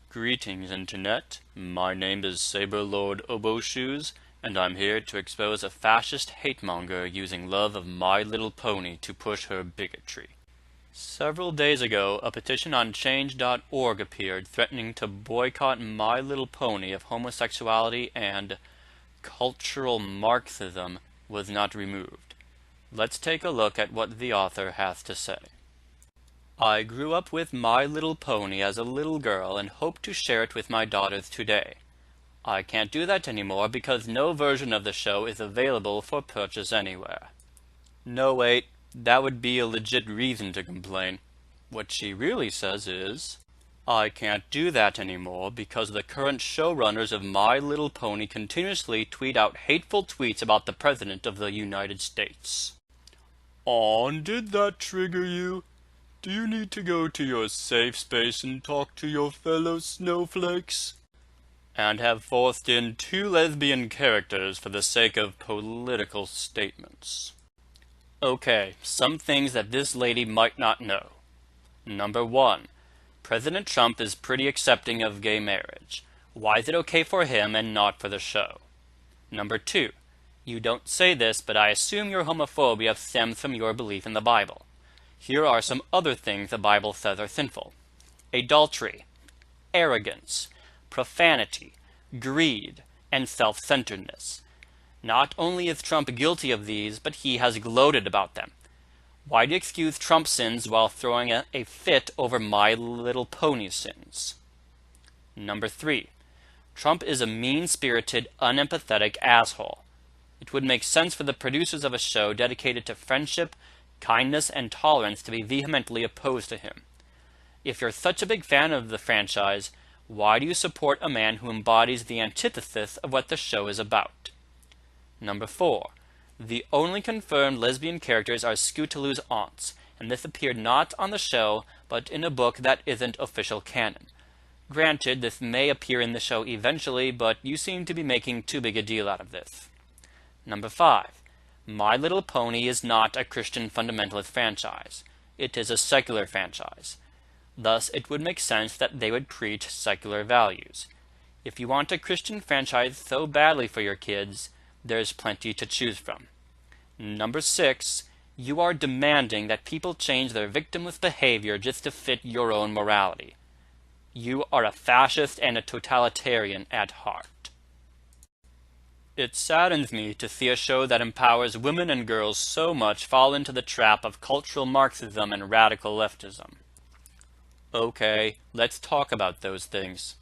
Greetings, Internet. My name is Saberlord Oboshoes, and I'm here to expose a fascist hate-monger using love of My Little Pony to push her bigotry. Several days ago, a petition on Change.org appeared threatening to boycott My Little Pony if homosexuality and cultural Marxism was not removed. Let's take a look at what the author has to say. I grew up with My Little Pony as a little girl and hope to share it with my daughters today. I can't do that anymore because no version of the show is available for purchase anywhere. No, wait, that would be a legit reason to complain. What she really says is, I can't do that anymore because the current showrunners of My Little Pony continuously tweet out hateful tweets about the President of the United States. And did that trigger you? Do you need to go to your safe space and talk to your fellow snowflakes? And have forced in 2 lesbian characters for the sake of political statements. Okay, some things that this lady might not know. Number 1. President Trump is pretty accepting of gay marriage. Why is it okay for him and not for the show? Number 2. You don't say this, but I assume your homophobia stems from your belief in the Bible. Here are some other things the Bible says are sinful. Adultery, arrogance, profanity, greed, and self-centeredness. Not only is Trump guilty of these, but he has gloated about them. Why do you excuse Trump's sins while throwing a fit over My Little Pony's sins? Number 3. Trump is a mean-spirited, unempathetic asshole. It would make sense for the producers of a show dedicated to friendship, kindness, and tolerance to be vehemently opposed to him. If you're such a big fan of the franchise, why do you support a man who embodies the antithesis of what the show is about? Number 4. The only confirmed lesbian characters are Scootaloo's aunts, and this appeared not on the show, but in a book that isn't official canon. Granted, this may appear in the show eventually, but you seem to be making too big a deal out of this. Number 5. My Little Pony is not a Christian fundamentalist franchise. It is a secular franchise. Thus, it would make sense that they would preach secular values. If you want a Christian franchise so badly for your kids, there's plenty to choose from. Number 6. You are demanding that people change their victimless behavior just to fit your own morality. You are a fascist and a totalitarian at heart. It saddens me to see a show that empowers women and girls so much fall into the trap of cultural Marxism and radical leftism. Okay, let's talk about those things.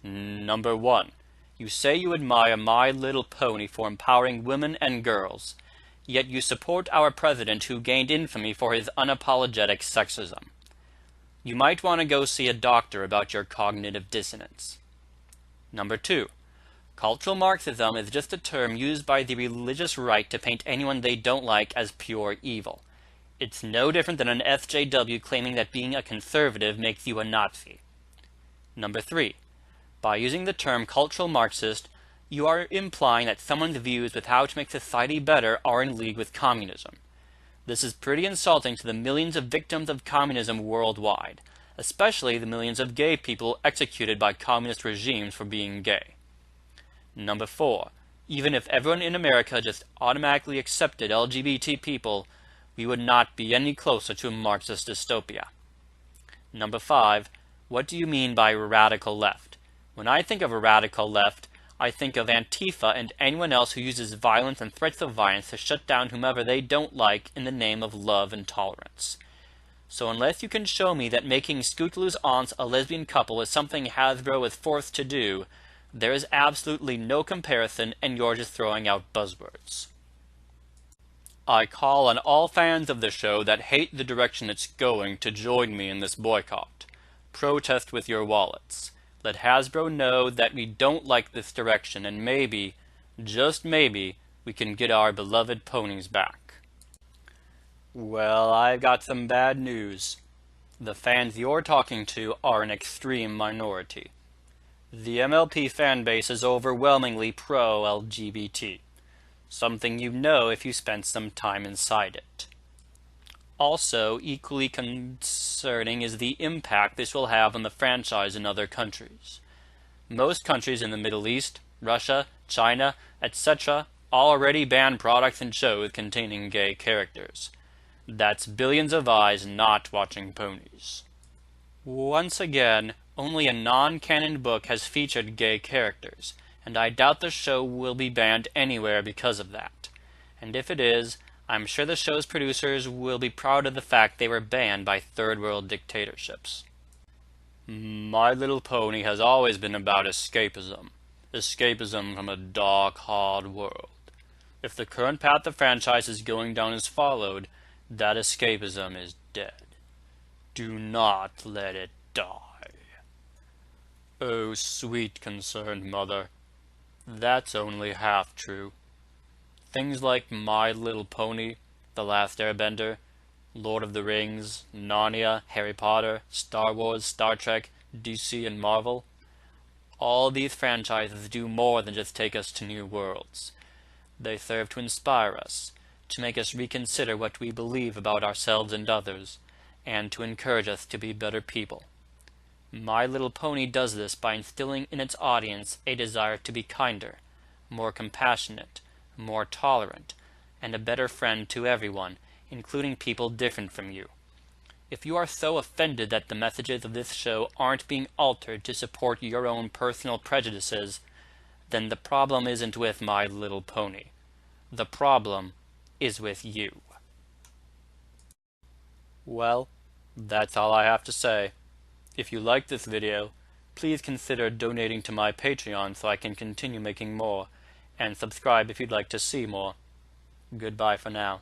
Number 1. You say you admire My Little Pony for empowering women and girls, yet you support our president who gained infamy for his unapologetic sexism. You might want to go see a doctor about your cognitive dissonance. Number 2. Cultural Marxism is just a term used by the religious right to paint anyone they don't like as pure evil. It's no different than an SJW claiming that being a conservative makes you a Nazi. Number 3. By using the term cultural Marxist, you are implying that someone's views with how to make society better are in league with communism. This is pretty insulting to the millions of victims of communism worldwide, especially the millions of gay people executed by communist regimes for being gay. Number 4. Even if everyone in America just automatically accepted LGBT people, we would not be any closer to a Marxist dystopia. Number 5. What do you mean by radical left? When I think of a radical left, I think of Antifa and anyone else who uses violence and threats of violence to shut down whomever they don't like in the name of love and tolerance. So unless you can show me that making Scootaloo's aunts a lesbian couple is something Hasbro is forced to do, there is absolutely no comparison, and you're just throwing out buzzwords. I call on all fans of the show that hate the direction it's going to join me in this boycott. Protest with your wallets. Let Hasbro know that we don't like this direction, and maybe, just maybe, we can get our beloved ponies back. Well, I've got some bad news. The fans you're talking to are an extreme minority. The MLP fanbase is overwhelmingly pro-LGBT, something you know if you spent some time inside it. Also, equally concerning is the impact this will have on the franchise in other countries. Most countries in the Middle East, Russia, China, etc. already ban products and shows containing gay characters. That's billions of eyes not watching ponies. Once again, only a non-canon book has featured gay characters, and I doubt the show will be banned anywhere because of that. And if it is, I'm sure the show's producers will be proud of the fact they were banned by third world dictatorships. My Little Pony has always been about escapism. Escapism from a dark, hard world. If the current path the franchise is going down is followed, that escapism is dead. Do not let it die. Oh, sweet concerned mother. That's only half true. Things like My Little Pony, The Last Airbender, Lord of the Rings, Narnia, Harry Potter, Star Wars, Star Trek, DC, and Marvel. All these franchises do more than just take us to new worlds. They serve to inspire us, to make us reconsider what we believe about ourselves and others, and to encourage us to be better people. My Little Pony does this by instilling in its audience a desire to be kinder, more compassionate, more tolerant, and a better friend to everyone, including people different from you. If you are so offended that the messages of this show aren't being altered to support your own personal prejudices, then the problem isn't with My Little Pony. The problem is with you. Well, that's all I have to say. If you liked this video, please consider donating to my Patreon so I can continue making more, and subscribe if you'd like to see more. Goodbye for now.